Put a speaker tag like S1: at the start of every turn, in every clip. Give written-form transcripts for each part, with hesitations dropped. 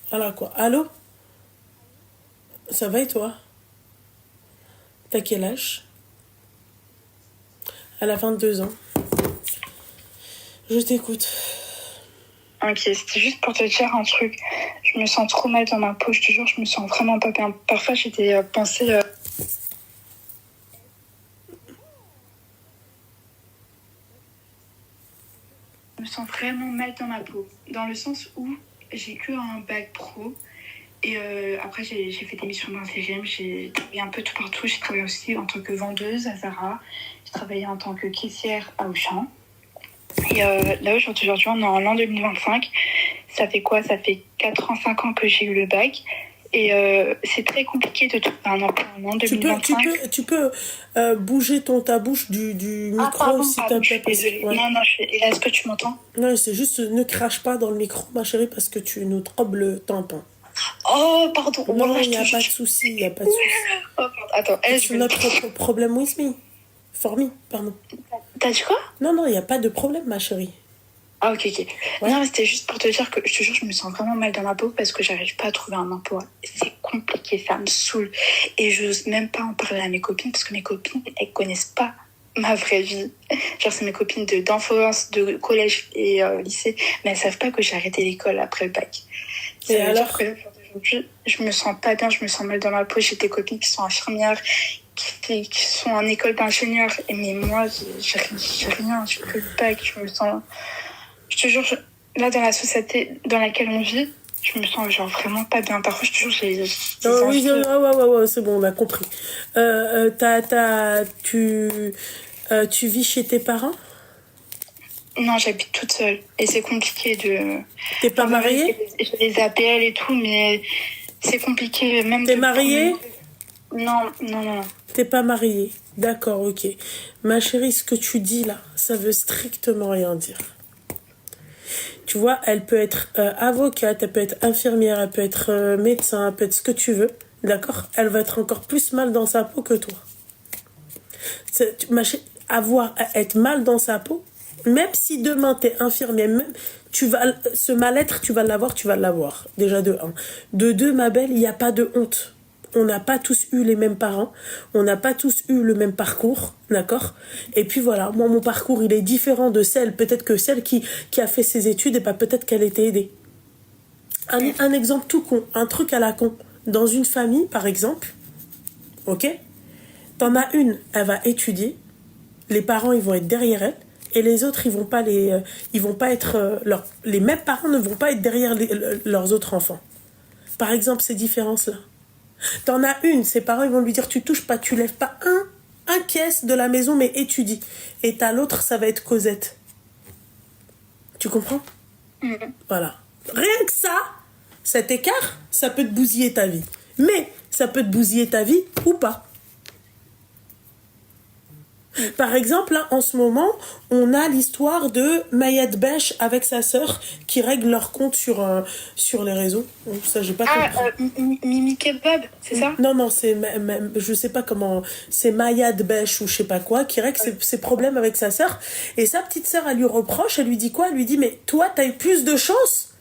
S1: Voilà quoi. Allô? Ça va et toi? T'as quel âge? Elle a 22 ans. Je t'écoute.
S2: Ok, c'était juste pour te dire un truc. Je me sens trop mal dans ma peau, je te jure, je me sens vraiment pas bien. Parfois, j'ai des pensées. Je me sens vraiment mal dans ma peau. Dans le sens où j'ai que un bac pro. Et après, j'ai fait des missions d'intérim. J'ai travaillé un peu tout partout. J'ai travaillé aussi en tant que vendeuse à Zara. J'ai travaillé en tant que caissière à Auchan. Et là, aujourd'hui, on est en l'an 2025. Ça fait quoi? Ça fait 4 ans, 5 ans que j'ai eu le bac. Et c'est très compliqué de trouver un emploi en 2025.
S1: Tu peux bouger ta bouche du micro,
S2: Pardon,
S1: s'il te
S2: pardon, je
S1: plaît.
S2: suis désolée.
S1: Ouais.
S2: Non, et là, est-ce que tu m'entends?
S1: Non, c'est juste ne crache pas dans le micro, ma chérie, parce que tu nous troubles le tampon.
S2: Oh, pardon.
S1: Non,
S2: Voilà,
S1: il n'y a pas de souci, il n'y a pas de souci.
S2: Oh, pardon. Attends,
S1: C'est notre problème with me. For me, pardon.
S2: T'as dit quoi?
S1: Non, il n'y a pas de problème, ma chérie.
S2: Ah, ok.
S1: Ouais.
S2: Non, mais c'était juste pour te dire que je te jure, je me sens vraiment mal dans ma peau parce que j'arrive pas à trouver un emploi. C'est compliqué, ça me saoule. Et je n'ose même pas en parler à mes copines parce que mes copines, elles connaissent pas ma vraie vie. Genre, c'est mes copines d'enfance, de collège et lycée, mais elles savent pas que j'ai arrêté l'école après le bac.
S1: Et alors?
S2: Aujourd'hui, je me sens pas bien, je me sens mal dans ma peau. J'ai des copines qui sont infirmières, qui sont en école d'ingénieur. Mais moi, j'ai rien, j'ai que le bac, je me sens... Je te jure, là, dans la société dans laquelle on vit, je me sens genre vraiment pas bien. Parfois, je te jure, j'ai
S1: oui, ouais, c'est bon, on a compris. Tu vis chez tes parents?
S2: Non, j'habite toute seule. Et c'est compliqué de...
S1: T'es pas mariée?
S2: Je les appelle et tout, mais c'est compliqué. Même
S1: T'es mariée?
S2: Non.
S1: T'es pas mariée? D'accord, ok. Ma chérie, ce que tu dis là, ça veut strictement rien dire. Tu vois, elle peut être avocate, elle peut être infirmière, elle peut être médecin, elle peut être ce que tu veux. D'accord? Elle va être encore plus mal dans sa peau que toi. Être mal dans sa peau, même si demain t'es infirmière, même, ce mal-être, tu vas l'avoir. Déjà de 1. De 2, ma belle, il n'y a pas de honte. On n'a pas tous eu les mêmes parents, on n'a pas tous eu le même parcours, d'accord? Et puis voilà, moi mon parcours il est différent de peut-être que celle qui a fait ses études, et peut-être qu'elle était aidée. Un exemple tout con, un truc à la con. Dans une famille, par exemple, ok? T'en as une, elle va étudier, les parents ils vont être derrière elle, et les autres ils vont pas être les mêmes parents ne vont pas être derrière leurs autres enfants. Par exemple, ces différences-là. T'en as une, ses parents ils vont lui dire tu touches pas, tu lèves pas un caisse de la maison mais étudie. Et t'as l'autre, ça va être Cosette. Tu comprends? Voilà. Rien que ça, cet écart, ça peut te bousiller ta vie. Mais ça peut te bousiller ta vie ou pas. Par exemple, là, en ce moment, on a l'histoire de Mayad Besh avec sa sœur qui règle leur compte sur les réseaux. Ça, j'ai pas compris.
S2: Mimi Kebab, c'est ça?
S1: Non, je sais pas comment. C'est Mayad Besh ou je sais pas quoi qui règle ses problèmes avec sa sœur. Et sa petite sœur, elle lui reproche, elle lui dit quoi? Elle lui dit, mais toi, t'as eu plus de chance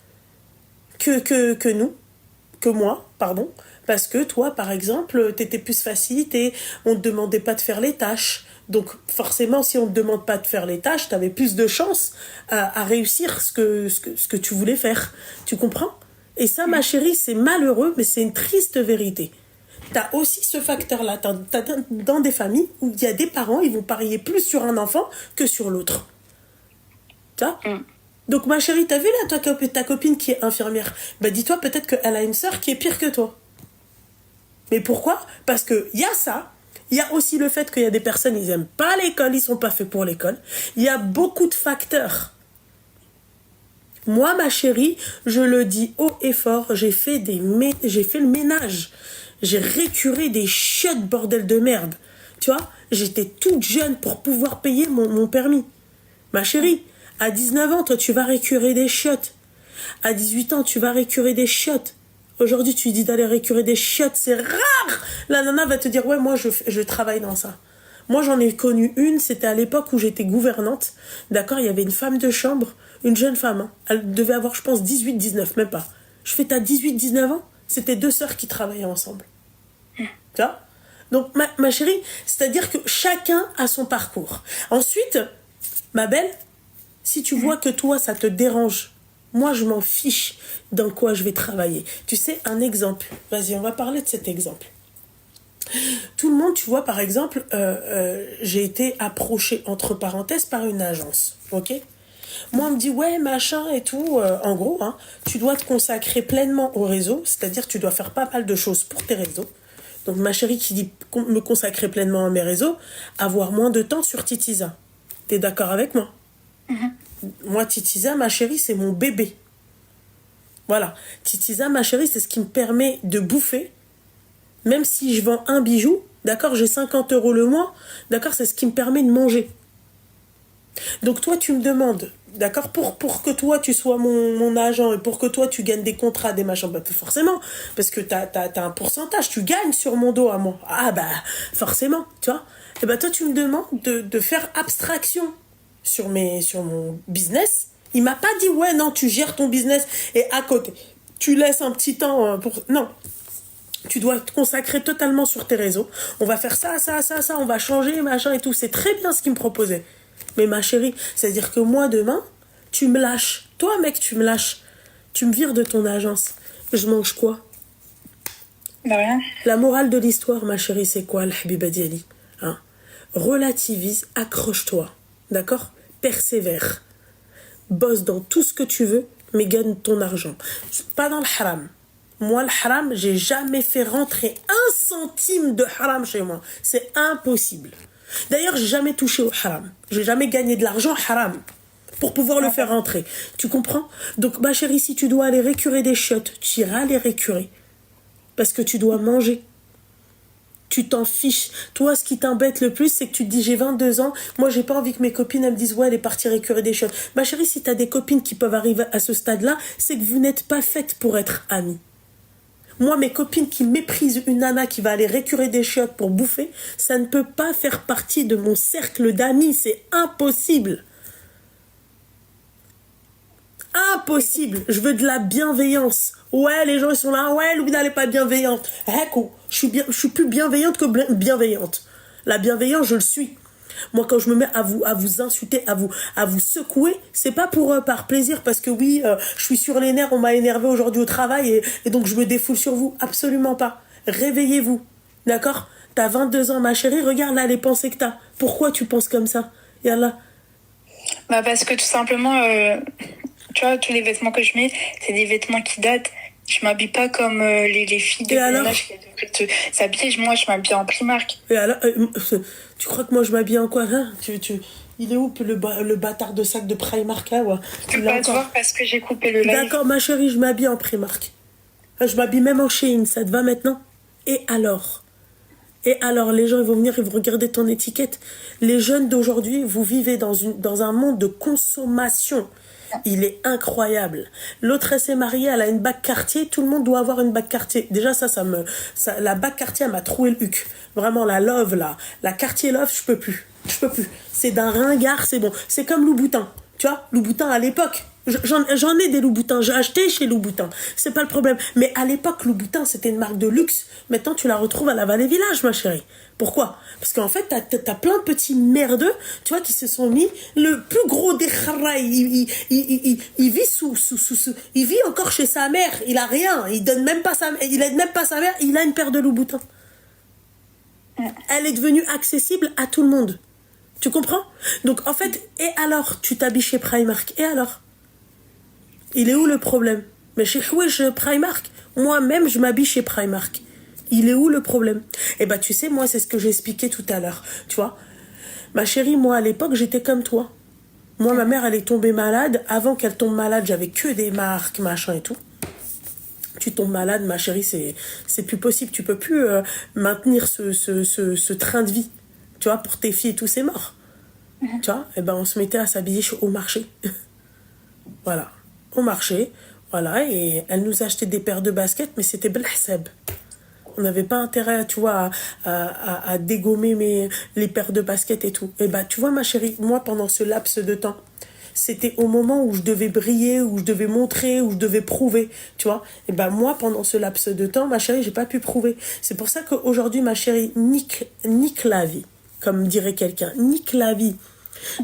S1: que moi, pardon. Parce que toi, par exemple, t'étais plus facilité, on te demandait pas de faire les tâches. Donc forcément, si on ne te demande pas de faire les tâches, tu avais plus de chances à réussir ce que tu voulais faire. Tu comprends? Et ça, ma chérie, c'est malheureux, mais c'est une triste vérité. Tu as aussi ce facteur-là. T'as dans des familles où il y a des parents, ils vont parier plus sur un enfant que sur l'autre. Tu vois? Donc ma chérie, t'as vu là, ta copine qui est infirmière? Bah dis-toi peut-être qu'elle a une sœur qui est pire que toi. Mais pourquoi? Parce qu'il y a ça. Il y a aussi le fait qu'il y a des personnes, ils n'aiment pas l'école, ils ne sont pas faits pour l'école. Il y a beaucoup de facteurs. Moi, ma chérie, je le dis haut et fort, j'ai fait le ménage. J'ai récuré des chiottes, bordel de merde. Tu vois, j'étais toute jeune pour pouvoir payer mon permis. Ma chérie, à 19 ans, toi, tu vas récurer des chiottes. À 18 ans, tu vas récurer des chiottes. Aujourd'hui, tu dis d'aller récurer des chiottes, c'est rare. La nana va te dire, ouais, moi, je travaille dans ça. Moi, j'en ai connu une, c'était à l'époque où j'étais gouvernante. D'accord, il y avait une femme de chambre, une jeune femme. Hein. Elle devait avoir, je pense, 18, 19, même pas. Je fais t'as 18-19 ans. C'était deux sœurs qui travaillaient ensemble. Tu vois? Donc, ma chérie, c'est-à-dire que chacun a son parcours. Ensuite, ma belle, si tu vois que toi, ça te dérange, moi, je m'en fiche dans quoi je vais travailler. Tu sais, un exemple. Vas-y, on va parler de cet exemple. Tout le monde, tu vois, par exemple, j'ai été approchée, entre parenthèses, par une agence. Ok? Moi, on me dit, ouais, machin et tout. En gros, hein, tu dois te consacrer pleinement au réseau. C'est-à-dire que tu dois faire pas mal de choses pour tes réseaux. Donc, ma chérie qui dit me consacrer pleinement à mes réseaux, avoir moins de temps sur Titiza. T'es d'accord avec moi? Moi, Titiza, ma chérie, c'est mon bébé. Voilà. Titiza, ma chérie, c'est ce qui me permet de bouffer. Même si je vends un bijou, d'accord, j'ai 50 € le mois, d'accord, c'est ce qui me permet de manger. Donc toi, tu me demandes, d'accord, pour que toi, tu sois mon agent et pour que toi, tu gagnes des contrats, des machins, bah forcément, parce que t'as un pourcentage, tu gagnes sur mon dos à moi. Ah bah, forcément, tu vois. Et bah toi, tu me demandes de faire abstraction sur mon business. Il m'a pas dit, ouais, non, tu gères ton business et à côté, tu laisses un petit temps pour... Non. Tu dois te consacrer totalement sur tes réseaux. On va faire ça, on va changer, machin et tout. C'est très bien ce qu'il me proposait. Mais ma chérie, c'est-à-dire que moi, demain, tu me lâches. Toi, mec, tu me lâches. Tu me vires de ton agence. Je mange quoi?
S2: Bah rien.
S1: La morale de l'histoire, ma chérie, c'est quoi, le Habiba Diali, hein? Relativise, accroche-toi. D'accord? Persévère. Bosse dans tout ce que tu veux, mais gagne ton argent. Pas dans le haram. Moi, le haram, j'ai jamais fait rentrer 1 centime de haram chez moi. C'est impossible. D'ailleurs, j'ai jamais touché au haram. J'ai jamais gagné de l'argent haram pour pouvoir le faire rentrer. Tu comprends? Donc, ma chérie, si tu dois aller récurer des chiottes, tu iras les récurer. Parce que tu dois manger. Tu t'en fiches. Toi, ce qui t'embête le plus, c'est que tu te dis, j'ai 22 ans, moi, j'ai pas envie que mes copines, elles me disent, ouais, elle est partie récurer des chiottes. Ma chérie, si t'as des copines qui peuvent arriver à ce stade-là, c'est que vous n'êtes pas faites pour être amies. Moi, mes copines qui méprisent une nana qui va aller récurer des chiottes pour bouffer, ça ne peut pas faire partie de mon cercle d'amis. C'est impossible. Impossible. Je veux de la bienveillance. Ouais, les gens, ils sont là. Ouais, Louisa, elle n'est pas bienveillante. Je suis plus bienveillante que bienveillante. La bienveillance, je le suis. Moi, quand je me mets à vous insulter, à vous secouer, c'est pas par plaisir, parce que oui, je suis sur les nerfs, on m'a énervé aujourd'hui au travail, et donc je me défoule sur vous. Absolument pas. Réveillez-vous. D'accord? T'as 22 ans, ma chérie, regarde là les pensées que t'as. Pourquoi tu penses comme ça? Yallah.
S2: Bah parce que tout simplement, tu vois, tous les vêtements que je mets, c'est des vêtements qui datent. Je m'habille pas comme les filles de mon âge qui devraient s'habiller. Moi, je m'habille en Primark.
S1: Et alors, tu crois que moi je m'habille en quoi, hein? Il est où le bâtard de sac de Primark là, ouais?
S2: Tu peux pas te voir parce que j'ai coupé le live.
S1: D'accord, ma chérie, je m'habille en Primark. Je m'habille même en Shein, ça te va maintenant? Et alors, les gens, ils vont venir, ils vont regarder ton étiquette. Les jeunes d'aujourd'hui, vous vivez dans un monde de consommation. Il est incroyable. L'autre, elle s'est mariée, elle a une bague Cartier. Tout le monde doit avoir une bague Cartier. Déjà, la bague Cartier, elle m'a troué le huc. Vraiment, la Love, là. La Cartier Love, je peux plus. C'est d'un ringard, c'est bon. C'est comme Louboutin. Tu vois, Louboutin à l'époque. J'en ai des Louboutins. J'ai acheté chez Louboutin. C'est pas le problème. Mais à l'époque, Louboutin, c'était une marque de luxe. Maintenant, tu la retrouves à la Vallée Village, ma chérie. Pourquoi? Parce qu'en fait, t'as plein de petits merdeux, tu vois, qui se sont mis le plus gros des kharra. Il vit il vit encore chez sa mère. Il a rien. Il aide même pas sa mère. Il a une paire de Louboutins. Elle est devenue accessible à tout le monde. Tu comprends? Donc, en fait, et alors, tu t'habilles chez Primark. Et alors? Il est où le problème? Mais chez Primark, moi-même, je m'habille chez Primark. Il est où le problème? Eh ben, tu sais, moi, c'est ce que j'ai expliqué tout à l'heure. Tu vois? Ma chérie, moi, à l'époque, j'étais comme toi. Moi, ma mère, elle est tombée malade. Avant qu'elle tombe malade, j'avais que des marques, machin et tout. Tu tombes malade, ma chérie, c'est plus possible. Tu peux plus maintenir ce train de vie. Tu vois, pour tes filles et tout, c'est mort. Tu vois? Eh ben, on se mettait à s'habiller au marché. Voilà. Au marché. Voilà. Et elle nous achetait des paires de baskets, mais c'était belhseb. On n'avait pas intérêt, tu vois, à dégommer les paires de baskets et tout. Et bah, tu vois, ma chérie, moi, pendant ce laps de temps, c'était au moment où je devais briller, où je devais montrer, où je devais prouver, tu vois. Et ben moi, pendant ce laps de temps, ma chérie, j'ai pas pu prouver. C'est pour ça qu'aujourd'hui, ma chérie, nique la vie, comme dirait quelqu'un, nique la vie.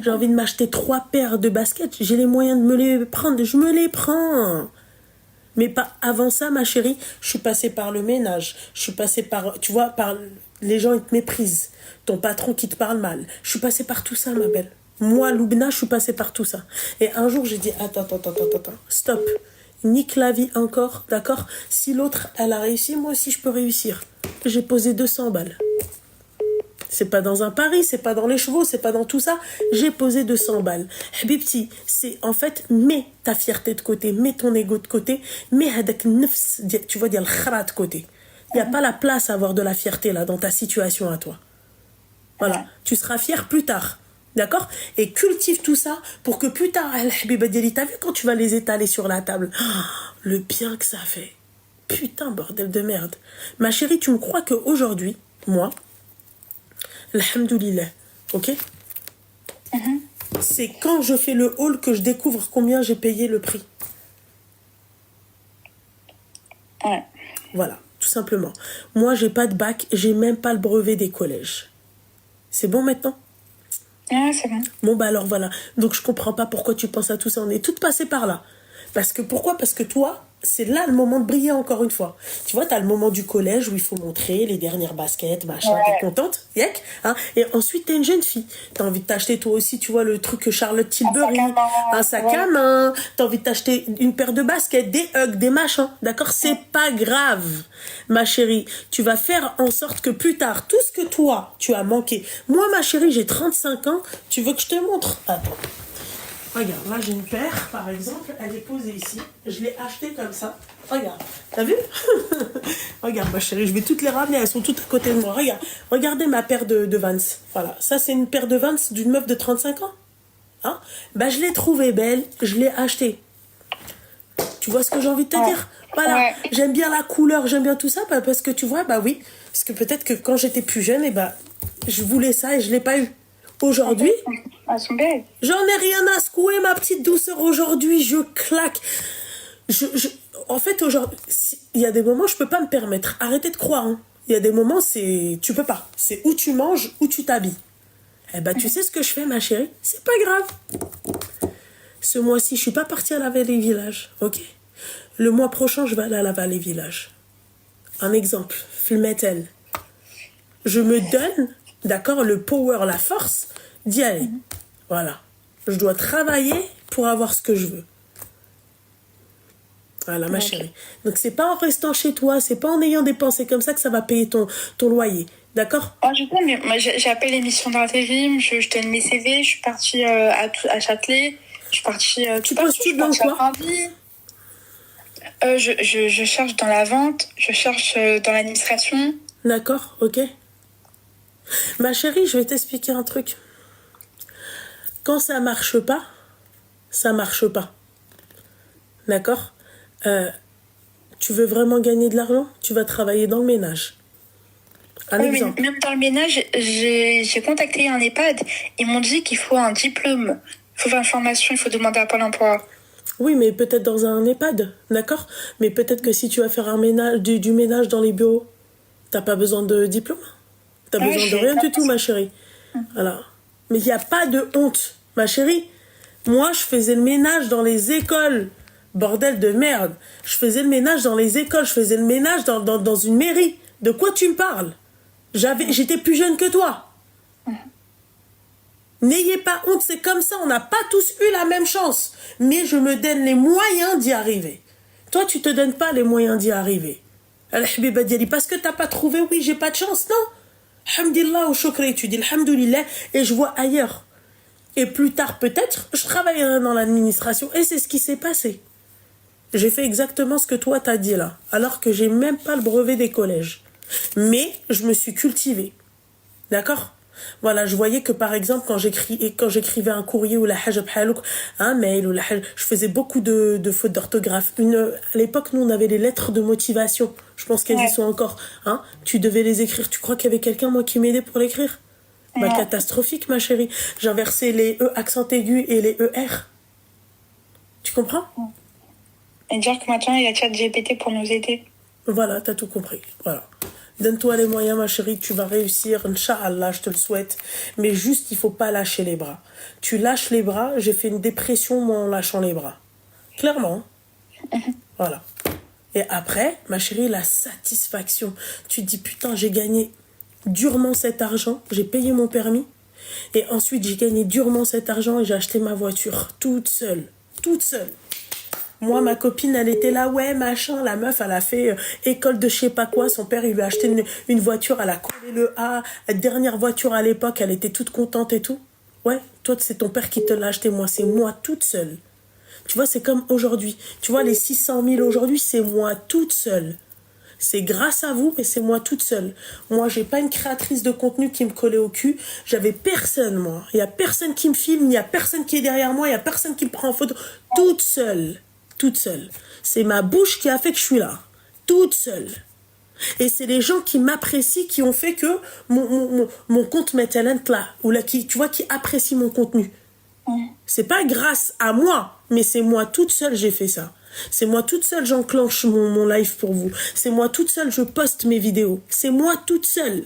S1: J'ai envie de m'acheter 3 paires de baskets, j'ai les moyens de me les prendre, je me les prends. Mais pas avant ça, ma chérie, je suis passée par le ménage. Je suis passée par, tu vois, par les gens, ils te méprisent. Ton patron qui te parle mal. Je suis passée par tout ça, ma belle. Moi, Loubna, je suis passée par tout ça. Et un jour, j'ai dit, attends, stop. Nique la vie encore, d'accord? Si l'autre, elle a réussi, moi aussi, je peux réussir. J'ai posé 200 balles. C'est pas dans un pari, c'est pas dans les chevaux, c'est pas dans tout ça. J'ai posé 200 balles. Habibti, c'est en fait, mets ta fierté de côté, mets ton ego de côté, mets hadak nefs, tu vois, il y a le khara de côté. Il n'y a pas la place à avoir de la fierté là, dans ta situation à toi. Voilà, tu seras fier plus tard. D'accord? Et cultive tout ça pour que plus tard, Habiba Diali, t'as vu quand tu vas les étaler sur la table? Le bien que ça fait. Putain, bordel de merde. Ma chérie, tu me crois qu'aujourd'hui, moi, alhamdoulilah, ok? C'est quand je fais le haul que je découvre combien j'ai payé le prix.
S2: Ouais.
S1: Voilà, tout simplement. Moi, j'ai pas de bac, j'ai même pas le brevet des collèges. C'est bon maintenant?
S2: Ah, c'est bon.
S1: Bon, bah alors voilà. Donc, je comprends pas pourquoi tu penses à tout ça. On est toutes passées par là. Pourquoi? Parce que toi, c'est là le moment de briller encore une fois. Tu vois, t'as le moment du collège où il faut montrer les dernières baskets, machin, t'es contente, yek, hein. Et ensuite, t'es une jeune fille. T'as envie de t'acheter toi aussi, tu vois, le truc que Charlotte Tilbury, un sac à main, t'as envie de t'acheter une paire de baskets, des hugs, des machins, d'accord? C'est pas grave, ma chérie. Tu vas faire en sorte que plus tard, tout ce que toi, tu as manqué. Moi, ma chérie, j'ai 35 ans, tu veux que je te montre? Attends. Regarde, là j'ai une paire, par exemple, elle est posée ici. Je l'ai achetée comme ça. Regarde, t'as vu? Regarde ma chérie, je vais toutes les ramener, elles sont toutes à côté de moi. Regarde, regardez ma paire de Vans. Voilà, ça c'est une paire de Vans d'une meuf de 35 ans. Hein? Bah je l'ai trouvée belle, je l'ai achetée. Tu vois ce que j'ai envie de te dire? Voilà, j'aime bien la couleur, j'aime bien tout ça, parce que tu vois, bah oui, parce que peut-être que quand j'étais plus jeune, et bah, je voulais ça et je l'ai pas eu. Aujourd'hui, j'en ai rien à secouer, ma petite douceur. Aujourd'hui, je claque. En fait, aujourd'hui, il y a des moments, je peux pas me permettre. Arrêtez de croire. Hein. Il y a des moments, tu peux pas. C'est où tu manges, où tu t'habilles. Eh ben, tu sais ce que je fais, ma chérie? C'est pas grave. Ce mois-ci, je suis pas partie à la Vallée Village, ok? Le mois prochain, je vais aller à la Vallée Village. Un exemple, Filmetel. Je me donne, d'accord, le power, la force d'y aller. Voilà. Je dois travailler pour avoir ce que je veux. Voilà, ma chérie. Donc, c'est pas en restant chez toi, c'est pas en ayant des pensées comme ça que ça va payer ton loyer. D'accord?
S2: Oh, je sais, mais moi, j'ai appelé l'émission d'intérim, je donne mes CV, je suis partie à Châtelet, je suis partie...
S1: tu postules dans quoi?
S2: Je cherche dans la vente, je cherche dans l'administration.
S1: D'accord, ok. Ma chérie, je vais t'expliquer un truc. Quand ça marche pas, ça marche pas. D'accord? Tu veux vraiment gagner de l'argent? Tu vas travailler dans le ménage. Un exemple.
S2: Même dans le ménage, j'ai contacté un EHPAD. Ils m'ont dit qu'il faut un diplôme. Il faut faire une formation, il faut demander à Pôle emploi.
S1: Oui, mais peut-être dans un EHPAD, d'accord? Mais peut-être que si tu vas faire du ménage dans les bureaux, t'as pas besoin de diplôme. T'as besoin de rien du tout, ma chérie. Voilà. Mais il n'y a pas de honte, ma chérie. Moi, je faisais le ménage dans les écoles. Bordel de merde. Je faisais le ménage dans les écoles. Je faisais le ménage dans une mairie. De quoi tu me parles? J'étais plus jeune que toi. N'ayez pas honte, c'est comme ça. On n'a pas tous eu la même chance. Mais je me donne les moyens d'y arriver. Toi, tu te donnes pas les moyens d'y arriver. Al-Habiba Diali, parce que t'as pas trouvé, oui, j'ai pas de chance, non? Alhamdulillah ou shukri, tu dis alhamdulillah et je vois ailleurs. Et plus tard, peut-être, je travaillerai dans l'administration. Et c'est ce qui s'est passé. J'ai fait exactement ce que toi t'as dit là, alors que j'ai même pas le brevet des collèges. Mais je me suis cultivée. D'accord? Voilà, je voyais que par exemple, quand j'écrivais un courrier ou la hajab halouk, un mail ou je faisais beaucoup de fautes d'orthographe. À l'époque, nous, on avait les lettres de motivation. Je pense qu'elles y sont encore. Hein? Tu devais les écrire. Tu crois qu'il y avait quelqu'un, moi, qui m'aidait pour l'écrire? Catastrophique, ma chérie. J'inversais les E accent aigu et les ER. Tu comprends?
S2: Et dire que maintenant, il y a ChatGPT pour nous aider.
S1: Voilà, t'as tout compris. Voilà. Donne-toi les moyens, ma chérie, tu vas réussir. Inch'Allah, je te le souhaite. Mais juste, il faut pas lâcher les bras. Tu lâches les bras, j'ai fait une dépression, moi, en lâchant les bras. Clairement. Voilà. Et après, ma chérie, la satisfaction. Tu te dis, putain, j'ai gagné durement cet argent, j'ai payé mon permis. Et ensuite, j'ai gagné durement cet argent et j'ai acheté ma voiture toute seule. Toute seule. Moi, ma copine, elle était là, ouais, machin. La meuf, elle a fait école de je sais pas quoi. Son père, il lui a acheté une voiture, elle a collé le A. La dernière voiture à l'époque, elle était toute contente et tout. Ouais, toi, c'est ton père qui te l'a acheté. Moi, c'est moi toute seule. Tu vois, c'est comme aujourd'hui. Tu vois, les 600 000 aujourd'hui, c'est moi toute seule. C'est grâce à vous, mais c'est moi toute seule. Moi, j'ai pas une créatrice de contenu qui me collait au cul. J'avais personne, moi. Il y a personne qui me filme, il y a personne qui est derrière moi, il y a personne qui me prend en photo. Toute seule. Toute seule. C'est ma bouche qui a fait que je suis là. Toute seule. Et c'est les gens qui m'apprécient qui ont fait que mon compte met talent là. Ou là, qui, tu vois, qui apprécient mon contenu. C'est pas grâce à moi, mais c'est moi toute seule j'ai fait ça. C'est moi toute seule j'enclenche mon live pour vous. C'est moi toute seule je poste mes vidéos. C'est moi toute seule.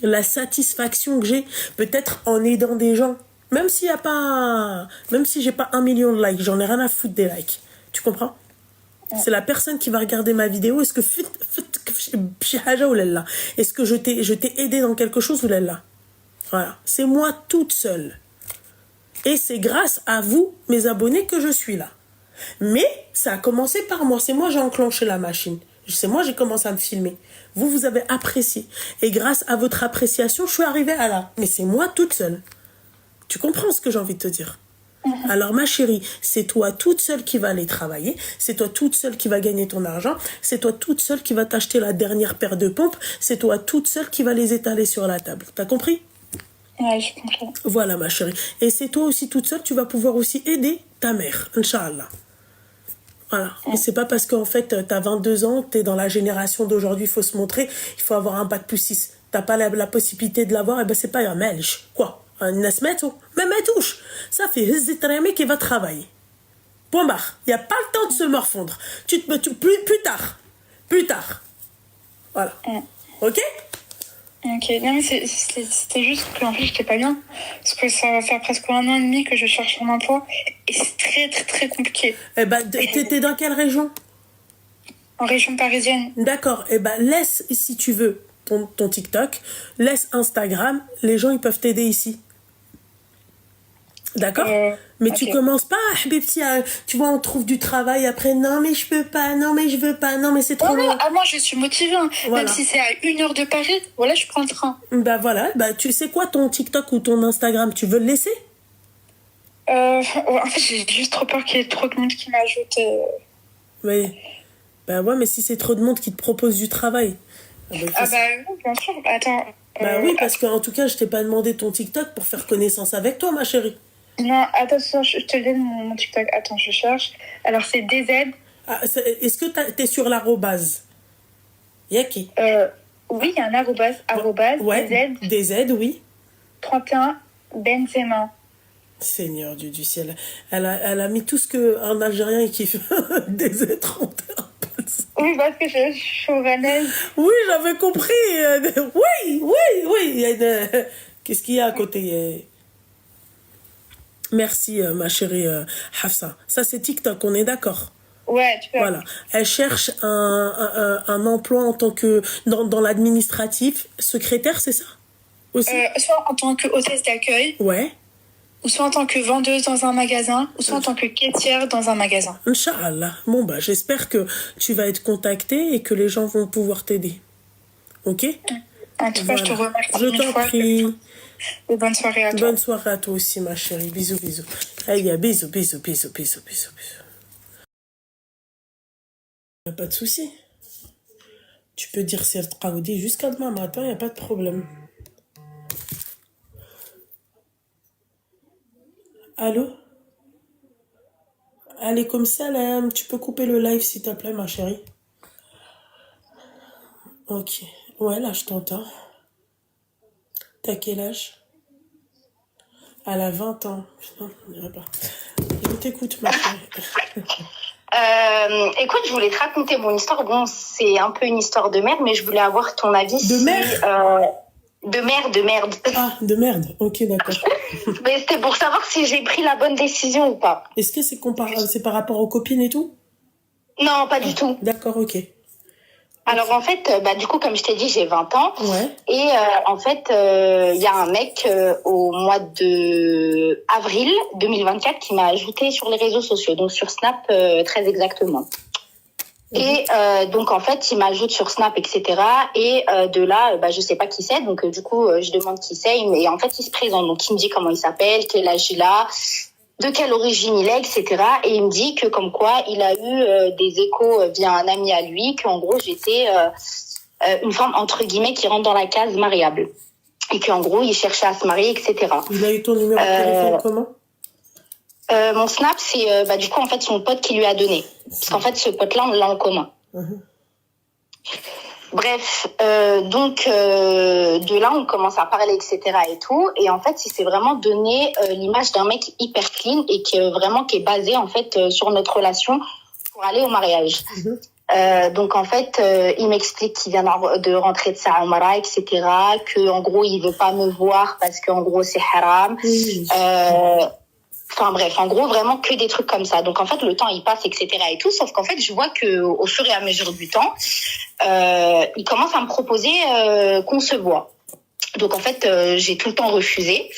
S1: La satisfaction que j'ai, peut-être en aidant des gens. Même s'il y a pas, même si j'ai pas 1 million de likes, j'en ai rien à foutre des likes. Tu comprends? C'est la personne qui va regarder ma vidéo. Est-ce que est-ce que je t'ai aidé dans quelque chose ou là? Voilà. C'est moi toute seule. Et c'est grâce à vous, mes abonnés, que je suis là. Mais ça a commencé par moi. C'est moi j'ai enclenché la machine. C'est moi j'ai commencé à me filmer. Vous, vous avez apprécié. Et grâce à votre appréciation, je suis arrivée à là. Mais c'est moi toute seule. Tu comprends ce que j'ai envie de te dire? Alors ma chérie, c'est toi toute seule qui va aller travailler. C'est toi toute seule qui va gagner ton argent. C'est toi toute seule qui va t'acheter la dernière paire de pompes. C'est toi toute seule qui va les étaler sur la table. T'as compris?
S2: Ouais, je comprends.
S1: Voilà, ma chérie. Et c'est toi aussi toute seule, tu vas pouvoir aussi aider ta mère, Inch'Allah. Voilà. Et c'est pas parce qu'en fait, t'as 22 ans, t'es dans la génération d'aujourd'hui, il faut se montrer, il faut avoir un bac plus 6. T'as pas la possibilité de l'avoir, et ben c'est pas un melge. Quoi? Un nesmeto? Même elle touche. Ça fait hizzitrami qui va travailler. Point barre. Il n'y a pas le temps de se morfondre. Plus tard. Plus tard. Voilà. Ok?
S2: Ok, non mais c'était juste que en fait j'étais pas bien parce que ça va faire presque 1 an et demi que je cherche un emploi et c'est très très très compliqué.
S1: Eh ben, t'es dans quelle région?
S2: En région parisienne.
S1: D'accord. Eh ben, laisse, si tu veux, ton TikTok, laisse Instagram, les gens ils peuvent t'aider ici. D'accord? Mais
S2: ok.
S1: tu commences pas, Habibti, tu vois, on trouve du travail après, non mais je peux pas, non mais je veux pas, non mais c'est trop loin.
S2: Moi je suis motivée, hein.
S1: Voilà.
S2: Même si c'est à 1 heure de Paris, voilà, je prends le train.
S1: Bah voilà, bah tu sais quoi ton TikTok ou ton Instagram, tu veux le laisser?
S2: En fait j'ai juste trop peur qu'il y ait trop de monde qui m'ajoute.
S1: Oui. Bah ouais, mais si c'est trop de monde qui te propose du travail.
S2: Oui, bien sûr, attends.
S1: Bah oui, parce qu'en tout cas, je t'ai pas demandé ton TikTok pour faire connaissance avec toi, ma chérie.
S2: Non, attends, je te donne mon TikTok. Attends, je cherche. Alors, c'est DZ.
S1: Ah, est-ce que t'es sur l'arrobase? Yaki.
S2: Oui, il y a un arrobase.
S1: Ouais, DZ, oui.
S2: 31 Benzema.
S1: Seigneur Dieu du ciel. Elle a mis tout ce qu'un Algérien kiffe. DZ 31.
S2: Oui, parce que je suis chauvanaise.
S1: Oui, j'avais compris. Oui. Qu'est-ce qu'il y a à côté? Merci, ma chérie Hafsa. Ça, c'est TikTok, on est d'accord?
S2: Ouais, tu peux.
S1: Voilà. Elle cherche un emploi en tant que dans l'administratif, secrétaire, c'est ça? Aussi?
S2: Soit en tant que hôtesse d'accueil.
S1: Ouais.
S2: Ou soit en tant que vendeuse dans un magasin, ou soit en tant que caissière dans un magasin.
S1: Inch'Allah. Bon, bah, j'espère que tu vas être contactée et que les gens vont pouvoir t'aider. Ok?
S2: En tout cas, je te remercie.
S1: Je t'en prie.
S2: Et bonne soirée à toi.
S1: Bonne soirée à toi aussi, ma chérie. Bisous. Allez, bisous. Y a pas de souci. Tu peux dire c'est Qaoudi jusqu'à demain matin, y a pas de problème. Allô? Allez, comme ça, là, tu peux couper le live, s'il te plaît, ma chérie. Ok. Ouais, là, je t'entends. T'as quel âge? Elle a 20 ans. Putain, il n'y a pas. t'écoute, ma chérie.
S3: Écoute, je voulais te raconter mon histoire. Bon, c'est un peu une histoire de merde, mais je voulais avoir ton avis.
S1: De merde
S3: de merde.
S1: Ah, de merde. Ok, d'accord.
S3: Mais c'était pour savoir si j'ai pris la bonne décision ou pas.
S1: Est-ce que c'est par rapport aux copines et tout?
S3: Non, pas du tout.
S1: D'accord, ok.
S3: Alors en fait, du coup, comme je t'ai dit, j'ai 20 ans.
S1: Ouais.
S3: Et en fait, il y a un mec au mois de avril 2024 qui m'a ajouté sur les réseaux sociaux, donc sur Snap très exactement. Et donc en fait, il m'ajoute sur Snap, etc. Et de là, je sais pas qui c'est. Donc du coup, je demande qui c'est. Et en fait, il se présente. Donc il me dit comment il s'appelle, quel âge il a, de quelle origine il est, etc. Et il me dit que comme quoi il a eu des échos via un ami à lui, qu'en gros j'étais une femme entre guillemets qui rentre dans la case mariable. Et qu'en gros il cherchait à se marier, etc.
S1: Il a eu ton numéro de téléphone comment?
S3: Mon Snap, c'est du coup en fait son pote qui lui a donné. Parce qu'en fait ce pote-là, on l'a en commun. Bref, donc de là on commence à parler, etc. et tout, et en fait il s'est vraiment donné l'image d'un mec hyper clean et qui est basé en fait sur notre relation pour aller au mariage. Donc en fait il m'explique qu'il vient de rentrer de sa Umrah, etc. Que en gros il veut pas me voir parce qu'en gros c'est haram. Enfin bref, en gros vraiment que des trucs comme ça. Donc en fait le temps il passe, etc. et tout, sauf qu'en fait je vois que au fur et à mesure du temps, il commence à me proposer qu'on se voit. Donc en fait j'ai tout le temps refusé,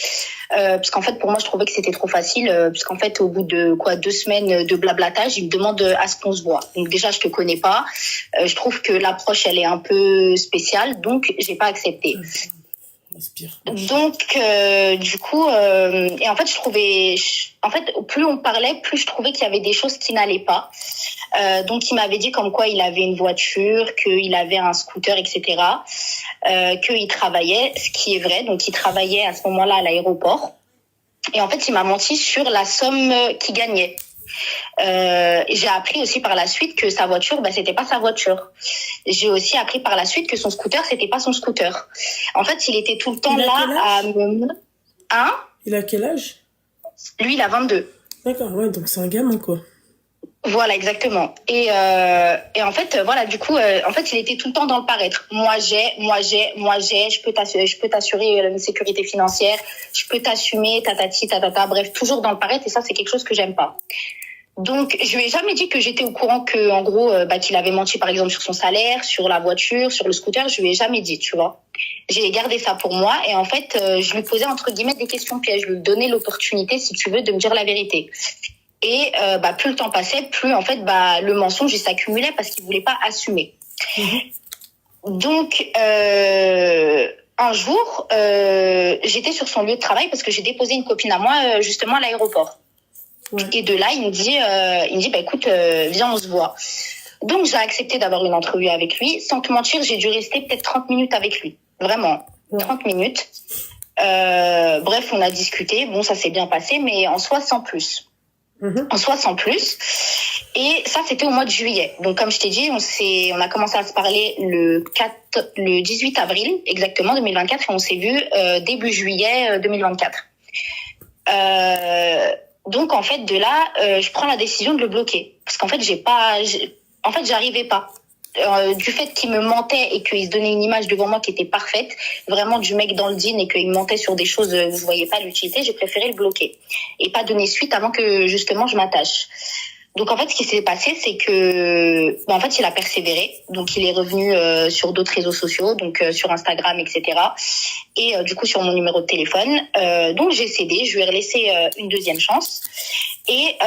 S3: parce qu'en fait pour moi je trouvais que c'était trop facile, puisqu'en fait au bout de 2 semaines de blablatage, il me demande à ce qu'on se voit. Donc déjà je te connais pas, je trouve que l'approche elle est un peu spéciale, donc j'ai pas accepté. Donc du coup et en fait plus on parlait, plus je trouvais qu'il y avait des choses qui n'allaient pas. Donc il m'avait dit comme quoi il avait une voiture, qu'il avait un scooter, etc. Qu'il travaillait, ce qui est vrai. Donc il travaillait à ce moment-là à l'aéroport. Et en fait il m'a menti sur la somme qu'il gagnait. J'ai appris aussi par la suite que sa voiture, c'était pas sa voiture. J'ai aussi appris par la suite que son scooter, c'était pas son scooter. En fait, il était tout le temps là à me... Hein?
S1: Il a quel âge?
S3: Lui, il a 22.
S1: D'accord, ouais, donc c'est un gamin, quoi.
S3: Voilà, exactement. Et en fait, voilà, du coup, en fait, il était tout le temps dans le paraître. Moi j'ai, je peux t'assurer une sécurité financière, je peux t'assumer, tatati, tatata, bref, toujours dans le paraître, et ça, c'est quelque chose que j'aime pas. Donc, je lui ai jamais dit que j'étais au courant que, en gros, qu'il avait menti, par exemple, sur son salaire, sur la voiture, sur le scooter. Je lui ai jamais dit, tu vois. J'ai gardé ça pour moi, et en fait, je lui posais entre guillemets des questions pièges. Je lui donnais l'opportunité, si tu veux, de me dire la vérité. Et plus le temps passait, plus en fait le mensonge il s'accumulait parce qu'il voulait pas assumer. Donc un jour, j'étais sur son lieu de travail parce que j'ai déposé une copine à moi justement à l'aéroport. Et de là, il me dit écoute, viens, on se voit. Donc j'ai accepté d'avoir une entrevue avec lui. Sans te mentir, j'ai dû rester peut-être 30 minutes avec lui. Vraiment, 30 minutes. Bref, on a discuté. Bon, ça s'est bien passé, mais en soi, sans plus. En soi, sans plus. Et ça, c'était au mois de juillet. Donc, comme je t'ai dit, on a commencé à se parler le 18 avril, exactement, 2024, et on s'est vu début juillet 2024. Donc, en fait, de là, je prends la décision de le bloquer. Parce qu'en fait, j'arrivais pas. Du fait qu'il me mentait et qu'il se donnait une image devant moi qui était parfaite, vraiment du mec dans le jean, et qu'il mentait sur des choses où je voyais pas l'utilité, j'ai préféré le bloquer et pas donner suite avant que justement je m'attache. Donc en fait ce qui s'est passé, c'est que en fait il a persévéré, donc il est revenu sur d'autres réseaux sociaux, donc sur Instagram, etc. Et du coup sur mon numéro de téléphone, donc j'ai cédé, je lui ai laissé une deuxième chance. Et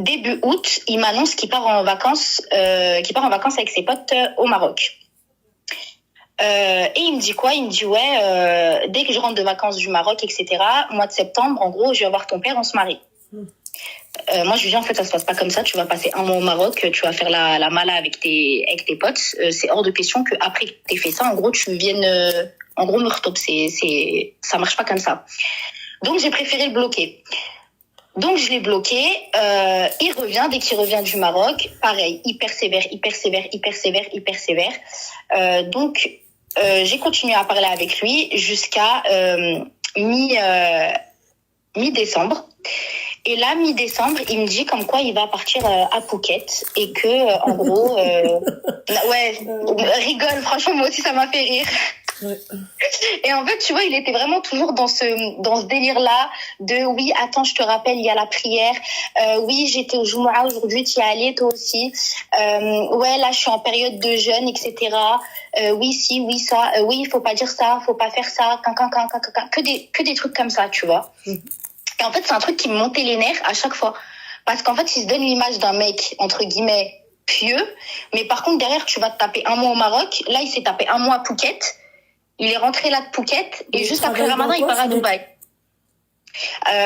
S3: début août, il m'annonce qu'il part en vacances avec ses potes au Maroc. Et il me dit quoi? Il me dit dès que je rentre de vacances du Maroc, etc., mois de septembre, en gros, je vais voir ton père, on se marie. Moi, je lui dis, en fait, ça se passe pas comme ça. Tu vas passer un mois au Maroc, tu vas faire la mala avec tes potes. C'est hors de question qu'après que t'aies fait ça, en gros, tu viennes, me retopper. Ça marche pas comme ça. Donc, j'ai préféré le bloquer. Donc, je l'ai bloqué. Il revient. Dès qu'il revient du Maroc, pareil, hyper sévère. Donc, j'ai continué à parler avec lui jusqu'à mi-décembre. Et là, mi-décembre, il me dit comme quoi il va partir à Phuket et que, en gros, ouais, rigole, franchement, moi aussi, ça m'a fait rire.
S1: Ouais.
S3: Et en fait, tu vois, il était vraiment toujours dans ce délire-là de oui, attends, je te rappelle, il y a la prière. Oui, j'étais au Jumu'ah aujourd'hui, tu y es allé toi aussi. Ouais, là, je suis en période de jeûne, etc. Oui, si, oui, ça. Oui, il faut pas dire ça, faut pas faire ça. Que des trucs comme ça, tu vois. Et en fait, c'est un truc qui me montait les nerfs à chaque fois. Parce qu'en fait, il se donne l'image d'un mec, entre guillemets, pieux. Mais par contre, derrière, tu vas te taper un mois au Maroc. Là, il s'est tapé un mois à Phuket. Il est rentré là de Phuket et juste après Ramadan, il part à Dubaï.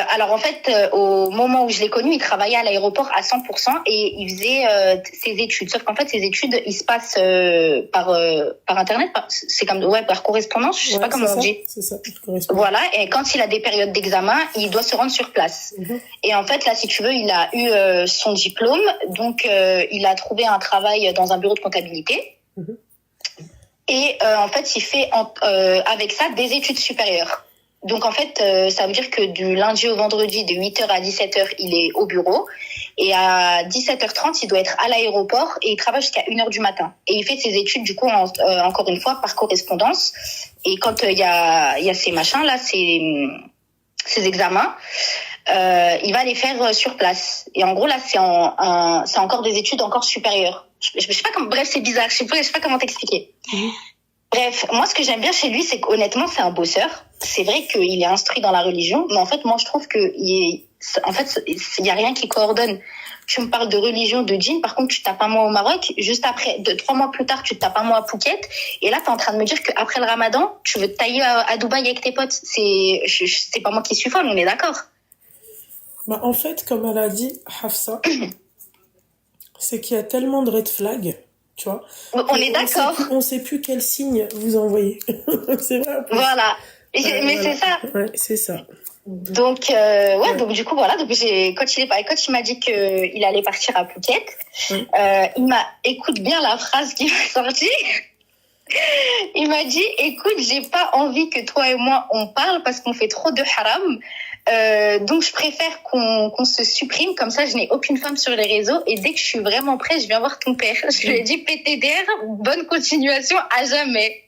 S3: Alors en fait, au moment où je l'ai connu, il travaillait à l'aéroport à 100% et il faisait ses études. Sauf qu'en fait, ses études, ils se passent par internet, c'est comme par correspondance. Je sais pas comment on dit.
S1: C'est ça.
S3: Voilà. Et quand il a des périodes d'examen, il doit se rendre sur place. Et en fait, là, si tu veux, il a eu son diplôme, donc il a trouvé un travail dans un bureau de comptabilité. Et en fait, il fait avec ça des études supérieures. Donc en fait, ça veut dire que du lundi au vendredi, de 8h à 17h, il est au bureau. Et à 17h30, il doit être à l'aéroport et il travaille jusqu'à 1h du matin. Et il fait ses études, du coup, encore une fois, par correspondance. Et quand il y a ces machins, là, ces examens, il va les faire sur place. Et en gros, là, c'est encore des études encore supérieures. Je sais pas comment, bref, c'est bizarre. Je sais pas comment t'expliquer. Bref, moi, ce que j'aime bien chez lui, c'est qu'honnêtement, c'est un bosseur. C'est vrai qu'il est instruit dans la religion, mais en fait, moi, je trouve il y a rien qui coordonne. Tu me parles de religion, de djinn, par contre, tu tapes un mois au Maroc, juste après, 3 mois plus tard, tu tapes un mois à Phuket, et là, t'es en train de me dire qu'après le Ramadan, tu veux te tailler à Dubaï avec tes potes. C'est pas moi qui suis folle, on est d'accord.
S1: Bah, en fait, comme elle a dit, Hafsa, c'est qu'il y a tellement de red flags, tu vois.
S3: On est d'accord.
S1: On sait plus quel signe vous envoyez. C'est vrai.
S3: Voilà. Mais c'est ça.
S1: Ouais, c'est ça.
S3: Donc donc du coup voilà, donc quand il m'a dit que il allait partir à Phuket, écoute bien la phrase qui m'a sorti. Il m'a dit écoute, j'ai pas envie que toi et moi on parle parce qu'on fait trop de haram. Donc je préfère qu'on se supprime, comme ça je n'ai aucune femme sur les réseaux et dès que je suis vraiment prête, je viens voir ton père. Je lui ai dit PTDR, bonne continuation à jamais.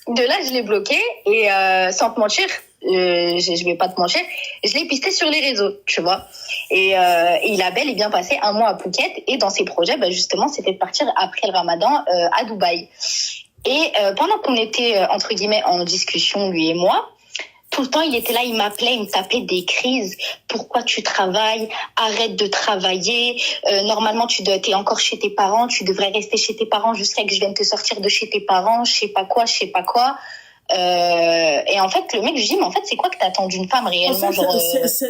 S3: De là, je l'ai bloqué et sans te mentir, je vais pas te mentir, je l'ai pisté sur les réseaux, tu vois. Et il a bel et bien passé un mois à Phuket et dans ses projets, justement, c'était de partir après le Ramadan à Dubaï. Et pendant qu'on était entre guillemets en discussion, lui et moi, tout le temps, il était là, il m'appelait, il me tapait des crises. Pourquoi tu travailles? Arrête de travailler. Normalement, t'es encore chez tes parents. Tu devrais rester chez tes parents jusqu'à que je vienne te sortir de chez tes parents. Je sais pas quoi. Et en fait, le mec, je dis, mais en fait, c'est quoi que t'attends d'une femme réellement?
S1: En fait,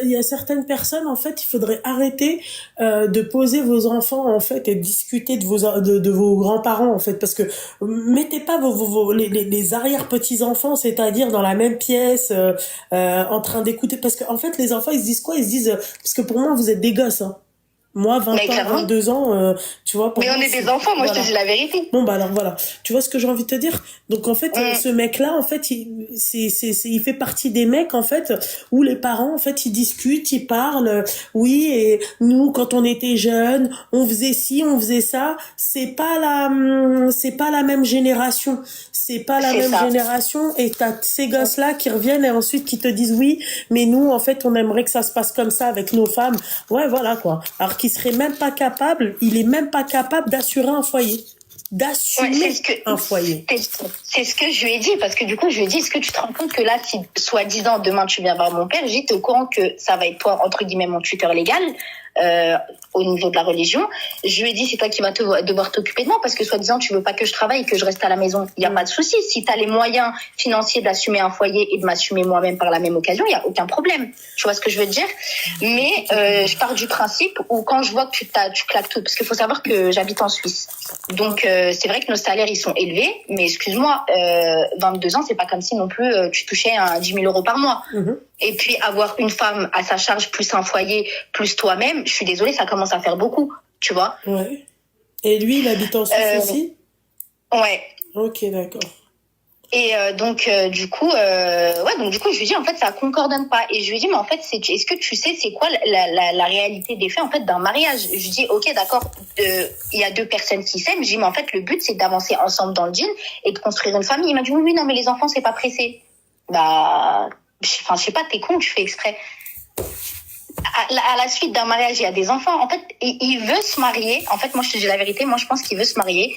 S1: il y a certaines personnes, en fait, il faudrait arrêter de poser vos enfants, en fait, et discuter de vos grands-parents, en fait, parce que mettez pas les arrière-petits-enfants, c'est-à-dire dans la même pièce, en train d'écouter, parce que en fait, les enfants, ils se disent quoi? Ils se disent, parce que pour moi, vous êtes des gosses, hein. Moi, 20 ans, 22 ans, tu vois.
S3: Mais on est des enfants, moi, voilà. Je te dis la vérité.
S1: Bon, alors voilà. Tu vois ce que j'ai envie de te dire? Donc, en fait, ce mec-là, en fait, il fait partie des mecs, en fait, où les parents, en fait, ils discutent, ils parlent. Oui, et nous, quand on était jeunes, on faisait ci, on faisait ça. C'est pas la même génération. C'est pas la même génération. Et t'as ces gosses-là qui reviennent et ensuite qui te disent oui, mais nous, en fait, on aimerait que ça se passe comme ça avec nos femmes. Ouais, voilà, quoi. Alors il est même pas capable d'assurer un foyer. Un foyer.
S3: C'est ce que je lui ai dit, parce que du coup, je lui ai dit, est-ce que tu te rends compte que là, si, soi-disant, demain, tu viens voir mon père, j'ai été au courant que ça va être toi, entre guillemets, mon tuteur légal, au niveau de la religion. Je lui ai dit, c'est toi qui vas devoir t'occuper de moi, parce que soi-disant, tu veux pas que je travaille et que je reste à la maison. Il y a pas de souci. Si t'as les moyens financiers d'assumer un foyer et de m'assumer moi-même par la même occasion, il y a aucun problème. Tu vois ce que je veux te dire? Mais, je pars du principe où quand je vois que tu claques tout, parce qu'il faut savoir que j'habite en Suisse. Donc, c'est vrai que nos salaires, ils sont élevés, mais excuse-moi, 22 ans, c'est pas comme si non plus tu touchais 10 000 euros par mois. Et puis, avoir une femme à sa charge, plus un foyer, plus toi-même, je suis désolée, ça commence à faire beaucoup, tu vois.
S1: Ouais. Et lui, il habite en Suisse aussi?
S3: Ouais.
S1: Ok, d'accord.
S3: Et donc du coup, je lui dis en fait ça concorde pas. Et je lui dis mais en fait est-ce que tu sais c'est quoi la réalité des faits en fait d'un mariage? Je lui dis ok d'accord, il y a deux personnes qui s'aiment. Je dis mais en fait le but c'est d'avancer ensemble dans le deal et de construire une famille. Il m'a dit oui non mais les enfants c'est pas pressé. Bah enfin je sais pas, t'es con, tu fais exprès. À la suite d'un mariage, il y a des enfants. En fait, il veut se marier. En fait, moi, je te dis la vérité. Moi, je pense qu'il veut se marier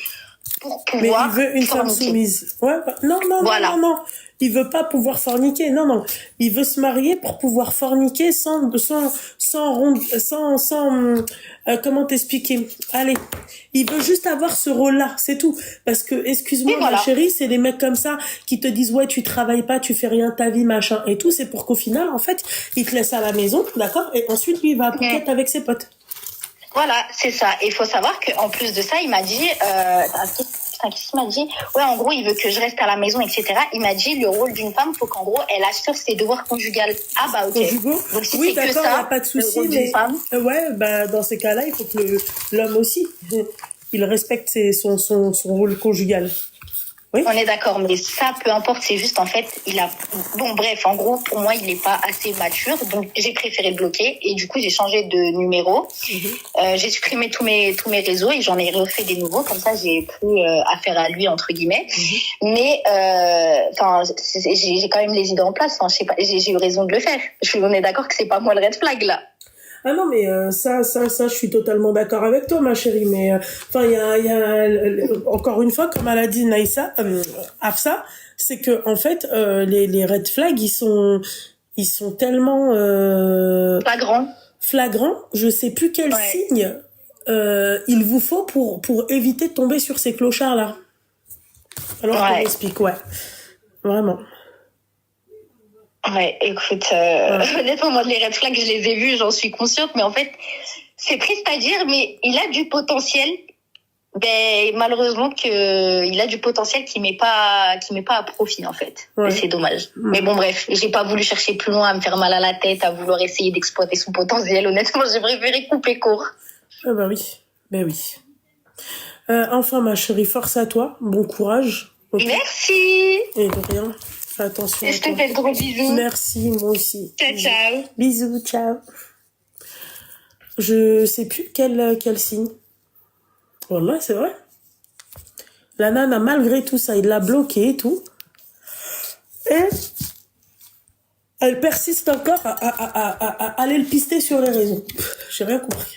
S3: pour
S1: Mais
S3: pouvoir
S1: il veut une femme
S3: forniquer.
S1: soumise. Ouais, non, non,
S3: Voilà.
S1: non, non, non. Il veut pas pouvoir forniquer. Non, non. Il veut se marier pour pouvoir forniquer comment t'expliquer? Allez. Il veut juste avoir ce rôle-là. C'est tout. Parce que, excuse-moi,
S3: Et voilà.
S1: ma chérie, c'est des mecs comme ça qui te disent, ouais, tu travailles pas, tu fais rien de ta vie, machin, et tout. C'est pour qu'au final, en fait, il te laisse à la maison, d'accord? Et ensuite, lui, il va à Phuket avec ses potes.
S3: Voilà, c'est ça. Et il faut savoir qu'en plus de ça, il m'a dit, qu'est-ce qu'il m'a dit? Ouais, en gros, il veut que je reste à la maison, etc. Il m'a dit, le rôle d'une femme, faut qu'en gros, elle assure ses devoirs conjugaux. Ah bah ok.
S1: Conjugaux.
S3: Donc si
S1: Oui,
S3: c'est que
S1: d'accord, il n'y a
S3: ça,
S1: pas de
S3: le
S1: souci,
S3: rôle d'une
S1: mais
S3: femme.
S1: ouais, bah dans ces cas-là, il faut que l'homme aussi, il respecte son rôle conjugal. Oui.
S3: On est d'accord, mais ça, peu importe, c'est juste en fait, bon bref, en gros, pour moi, il n'est pas assez mature, donc j'ai préféré le bloquer et du coup, j'ai changé de numéro. J'ai supprimé tous mes réseaux et j'en ai refait des nouveaux, comme ça, j'ai plus affaire à lui entre guillemets. Mais enfin, j'ai quand même les idées en place. Enfin, je sais pas, j'ai eu raison de le faire. On est d'accord que c'est pas moi le red flag là.
S1: Ah non, mais ça, je suis totalement d'accord avec toi, ma chérie. Mais enfin, il y a encore une fois, comme elle a dit Naïssa, Afsa, c'est que en fait, les red flags, ils sont tellement flagrants. Je sais plus quel signe il vous faut pour éviter de tomber sur ces clochards là. Alors je m'explique, ouais, vraiment.
S3: Ouais, écoute, honnêtement, moi, les red flags, je les ai vus, j'en suis consciente, mais en fait, c'est triste à dire, mais il a du potentiel. Ben, malheureusement il a du potentiel qui met pas à profit, en fait. Et c'est dommage. Mais bon, bref, j'ai pas voulu chercher plus loin, à me faire mal à la tête, à vouloir essayer d'exploiter son potentiel. Honnêtement, j'ai préféré couper court.
S1: Ah bah oui, ben oui. Enfin, ma chérie, force à toi, bon courage.
S3: Okay. Merci.
S1: Et de rien. Attention.
S3: Et je te fais de gros bisous.
S1: Merci, moi aussi.
S3: Ciao, ciao.
S1: Bisous, ciao. Je sais plus quel signe. Voilà, c'est vrai. La nana, malgré tout ça, il l'a bloqué et tout. Et elle persiste encore à aller le pister sur les réseaux. J'ai rien compris.